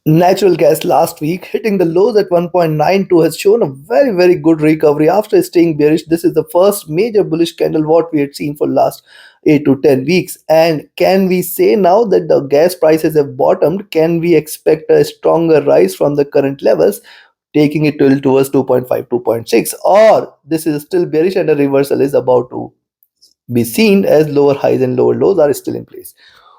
Natural gas last week hitting the lows at 1.92 has shown a very good recovery after staying bearish. This is the first major bullish candle what we had seen for last 8 to 10 weeks. And can we say now that the gas prices have bottomed? Can we expect a stronger rise from the current levels, taking it towards 2.5, 2.6, or this is still bearish and a reversal is about to be seen as lower highs and lower lows are still in place?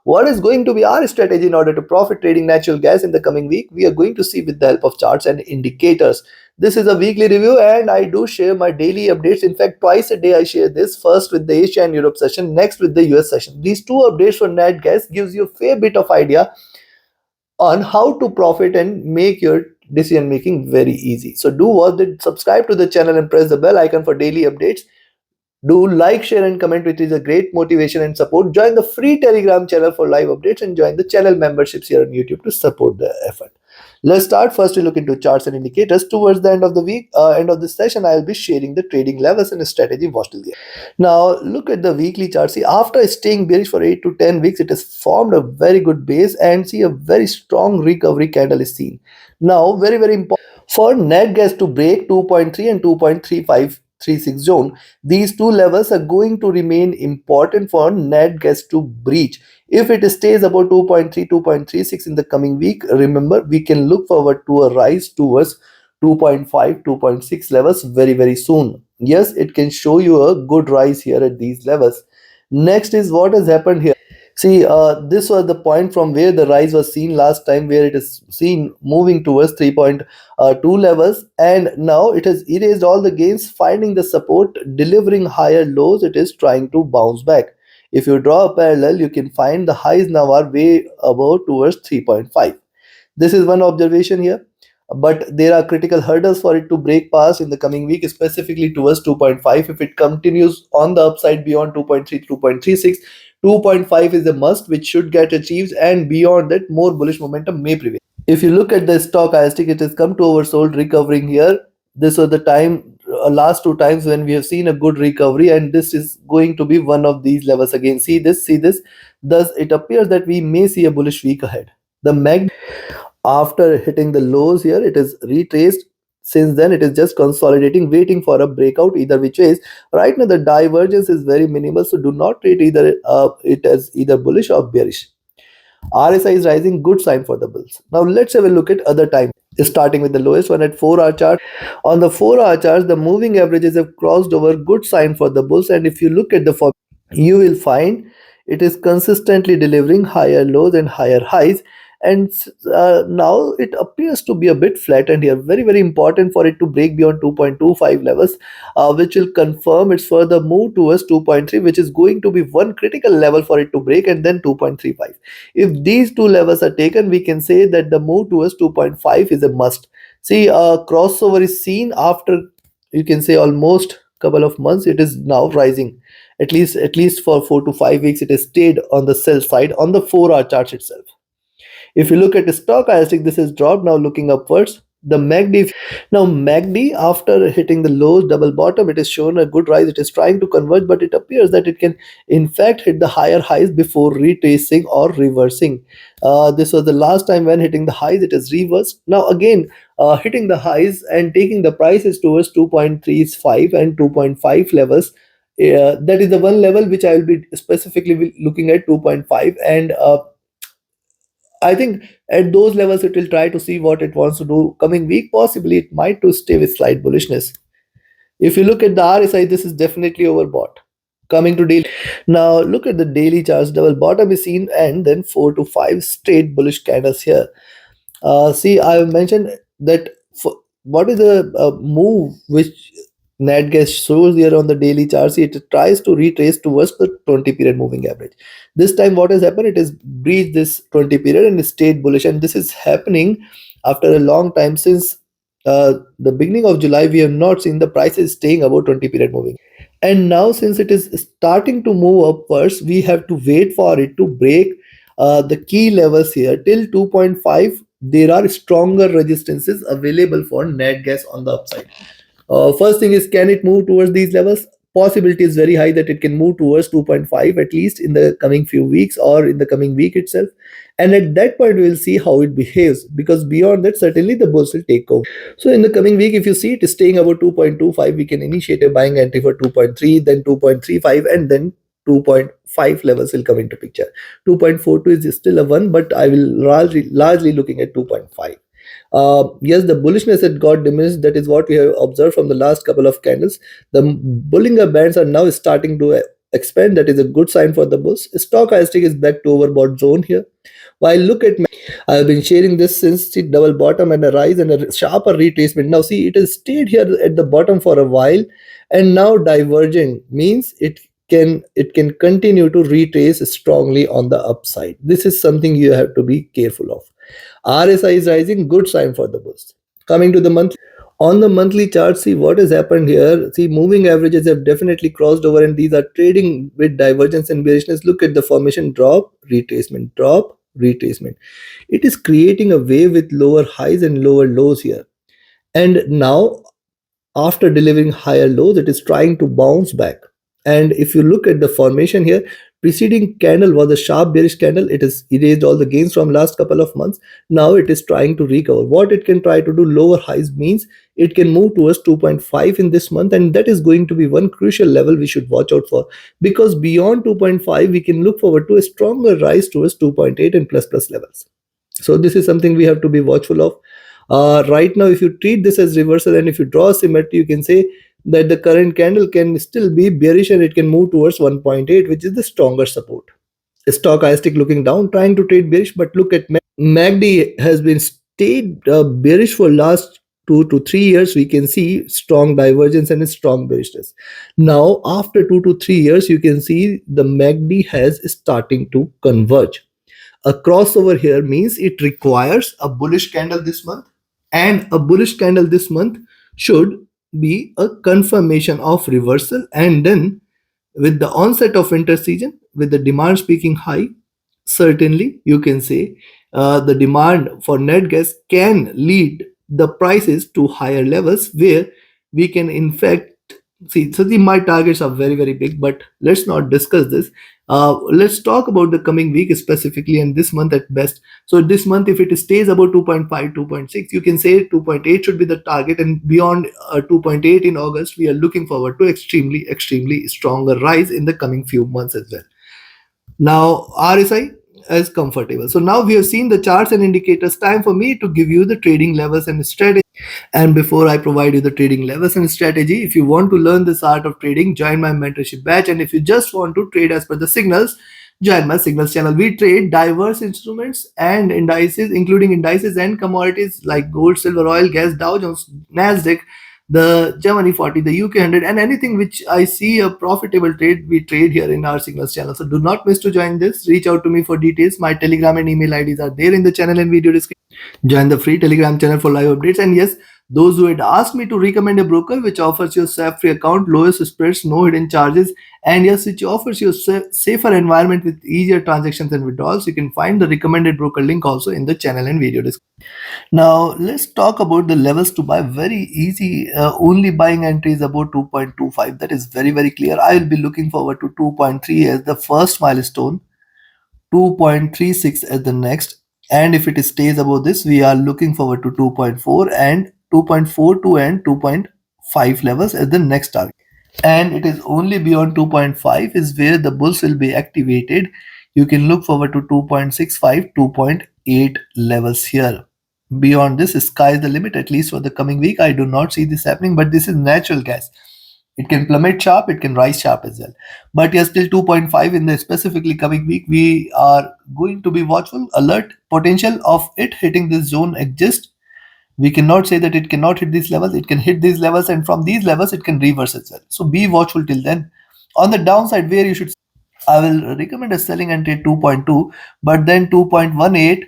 What is going to be our strategy in order to profit trading natural gas in the coming week? We are going to see with the help of charts and indicators. This is a weekly review and I do share my daily updates. In fact, twice a day I share this, first with the Asia and Europe session, next with the US session. These two updates for nat gas gives you a fair bit of idea on how to profit and make your decision making very easy. So do watch it, subscribe to the channel and press the bell icon for daily updates. Do like, share, and comment, which is a great motivation and support. Join the free Telegram channel for live updates and join the channel memberships here on YouTube to support the effort. Let's start. First, we look into charts and indicators. Towards the end of the week, end of this session, I will be sharing the trading levels and strategy watch till the end. Now, look at the weekly chart. See, after staying bearish for 8 to 10 weeks, it has formed a very good base and see a very strong recovery candle is seen. Now, very important for net gas to break 2.3 and 2.3536 zone. These two levels are going to remain important for net gas to breach. If it stays about 2.3, 2.36 in the coming week, remember we can look forward to a rise towards 2.5, 2.6 levels very soon. Yes, it can show you a good rise here at these levels. Next is what has happened here. See, this was the point from where the rise was seen last time, where it is seen moving towards 3.2 levels, and now it has erased all the gains, finding the support, delivering higher lows. It is trying to bounce back. If you draw a parallel, you can find the highs now are way above towards 3.5. This is one observation here, but there are critical hurdles for it to break past in the coming week, specifically towards 2.5. If it continues on the upside beyond 2.3, 2.36, 2.5 is a must which should get achieved, and beyond that more bullish momentum may prevail. If you look at the stock IST, it has come to oversold, recovering here. This was the time, last two times when we have seen a good recovery, and this is going to be one of these levels again. See this. Thus, it appears that we may see a bullish week ahead. The MACD, after hitting the lows here, it is retraced. Since then, it is just consolidating, waiting for a breakout either which ways. Right now, the divergence is very minimal, so do not treat either it as either bullish or bearish. RSI is rising, good sign for the bulls. Now let's have a look at other time, starting with the lowest one at 4-hour chart. On the 4-hour chart, the moving averages have crossed over, good sign for the bulls. And if you look at the form, you will find it is consistently delivering higher lows and higher highs, and now it appears to be a bit flattened here. Very important for it to break beyond 2.25 levels, which will confirm its further move towards 2.3, which is going to be one critical level for it to break, and then 2.35. If these two levels are taken, we can say that the move towards 2.5 is a must. See, crossover is seen after, you can say, almost couple of months. It is now rising. At least for 4 to 5 weeks, it has stayed on the sell side on the 4-hour chart itself. If you look at the stock IST, this has dropped, now looking upwards. The MACD, now MACD, after hitting the lows double bottom, it has shown a good rise. It is trying to converge, but it appears that it can in fact hit the higher highs before retracing or reversing. This was the last time when hitting the highs, it has reversed. Now again, hitting the highs and taking the prices towards 2.35 and 2.5 levels. That is the one level which I will be specifically looking at, 2.5, and I think at those levels it will try to see what it wants to do coming week. Possibly it might to stay with slight bullishness. If you look at the RSI, this is definitely overbought. Coming to daily, now look at the daily charts. Double bottom is seen, and then 4 to 5 straight bullish candles here. See, I have mentioned that for, what is the move which NatGas shows here on the daily chart. See, it tries to retrace towards the 20 period moving average. This time, what has happened? It has breached this 20 period and stayed bullish, and this is happening after a long time. Since the beginning of July, we have not seen the prices staying above 20 period moving. And now, since it is starting to move upwards, we have to wait for it to break the key levels here till 2.5. There are stronger resistances available for net gas on the upside. First thing is, can it move towards these levels? possibility is very high that it can move towards 2.5 at least in the coming few weeks or in the coming week itself. And at that point, we will see how it behaves, because beyond that, certainly the bulls will take over. So in the coming week, if you see it is staying above 2.25, we can initiate a buying entry for 2.3, then 2.35, and then 2.5 levels will come into picture. 2.42 is still a one, but I will largely looking at 2.5. Yes, the bullishness had got diminished. That is what we have observed from the last couple of candles. The Bollinger Bands are now starting to expand. That is a good sign for the bulls. Stochastic is back to overbought zone here. While look at, I have been sharing this since the double bottom and a rise and a sharper retracement. Now see, it has stayed here at the bottom for a while, and now diverging means it can continue to retrace strongly on the upside. This is something you have to be careful of. RSI is rising, good sign for the bulls. Coming to the monthly. On the monthly chart, see what has happened here. See, moving averages have definitely crossed over, and these are trading with divergence and bearishness. Look at the formation: drop, retracement, drop, retracement. It is creating a wave with lower highs and lower lows here. And now, after delivering higher lows, it is trying to bounce back. And if you look at the formation here, preceding candle was a sharp bearish candle. It has erased all the gains from last couple of months. Now it is trying to recover. What it can try to do, lower highs, means it can move towards 2.5 in this month, and that is going to be one crucial level we should watch out for, because beyond 2.5 we can look forward to a stronger rise towards 2.8 and plus levels. So this is something we have to be watchful of. Right now, if you treat this as reversal and if you draw symmetry, you can say that the current candle can still be bearish and it can move towards 1.8, which is the stronger support. Stochastic looking down, trying to trade bearish, but look at MACD has been stayed bearish for last 2 to 3 years. We can see strong divergence and a strong bearishness. Now, after 2 to 3 years, you can see the MACD has starting to converge. A crossover here means it requires a bullish candle this month, and a bullish candle this month should be a confirmation of reversal. And then with the onset of winter season, with the demand speaking high, certainly you can say the demand for net gas can lead the prices to higher levels, where we can in fact see. So my targets are very big, but let's not discuss this. Let's talk about the coming week specifically, and this month at best. So this month, if it stays about 2.5, 2.6, you can say 2.8 should be the target, and beyond 2.8 in August, we are looking forward to extremely stronger rise in the coming few months as well. Now RSI is comfortable. So now we have seen the charts and indicators. Time for me to give you the trading levels and strategy. And before I provide you the trading levels and strategy, if you want to learn this art of trading, join my mentorship batch. And if you just want to trade as per the signals, join my signals channel. We trade diverse instruments and indices, including indices and commodities like gold, silver, oil, gas, Dow Jones, Nasdaq, the Germany 40, the UK 100, and anything which I see a profitable trade, we trade here in our signals channel. So do not miss to join this. Reach out to me for details. My Telegram and email IDs are there in the channel and video description. Join the free Telegram channel for live updates. And yes, those who had asked me to recommend a broker which offers you SAP free account, lowest spreads, no hidden charges, and yes, which offers you safer environment with easier transactions and withdrawals, you can find the recommended broker link also in the channel and video description. Now let's talk about the levels to buy. Very easy. Only buying entry is about 2.25. That is very clear. I will be looking forward to 2.3 as the first milestone, 2.36 as the next, and if it stays above this, we are looking forward to 2.4 and 2.42 and 2.5 levels as the next target. And it is only beyond 2.5 is where the bulls will be activated. You can look forward to 2.65, 2.8 levels here. Beyond this, sky is the limit, at least for the coming week. I do not see this happening, but this is natural gas. It can plummet sharp, it can rise sharp as well. But yes, till 2.5 in the specifically coming week, we are going to be watchful, alert. Potential of it hitting this zone exists. We cannot say that it cannot hit these levels. It can hit these levels, and from these levels, it can reverse as well. So be watchful till then. On the downside, where you should, I will recommend a selling entry at 2.2, but then 2.18,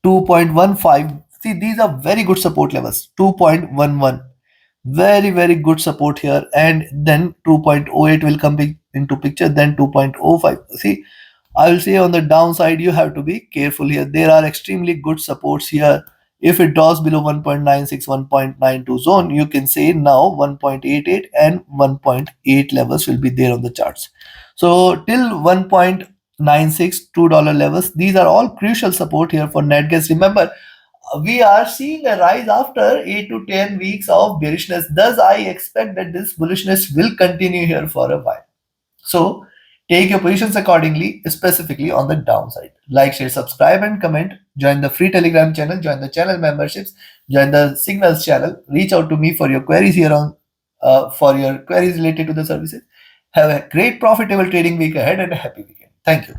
2.15. See, these are very good support levels. 2.11. Very good support here, and then 2.08 will come into picture, then 2.05. See, I will say on the downside you have to be careful here. There are extremely good supports here, If it drops below 1.96, 1.92 zone, you can say now 1.88 and 1.8 levels will be there on the charts. So till 1.96 $2 levels, these are all crucial support here for net gas. Remember, we are seeing a rise after 8 to 10 weeks of bearishness. Thus, I expect that this bullishness will continue here for a while. So take your positions accordingly, specifically on the downside. Like, share, subscribe, and comment. Join the free Telegram channel, join the channel memberships, join the Signals channel. Reach out to me for your queries here on for your queries related to the services. Have a great profitable trading week ahead and a happy weekend. Thank you.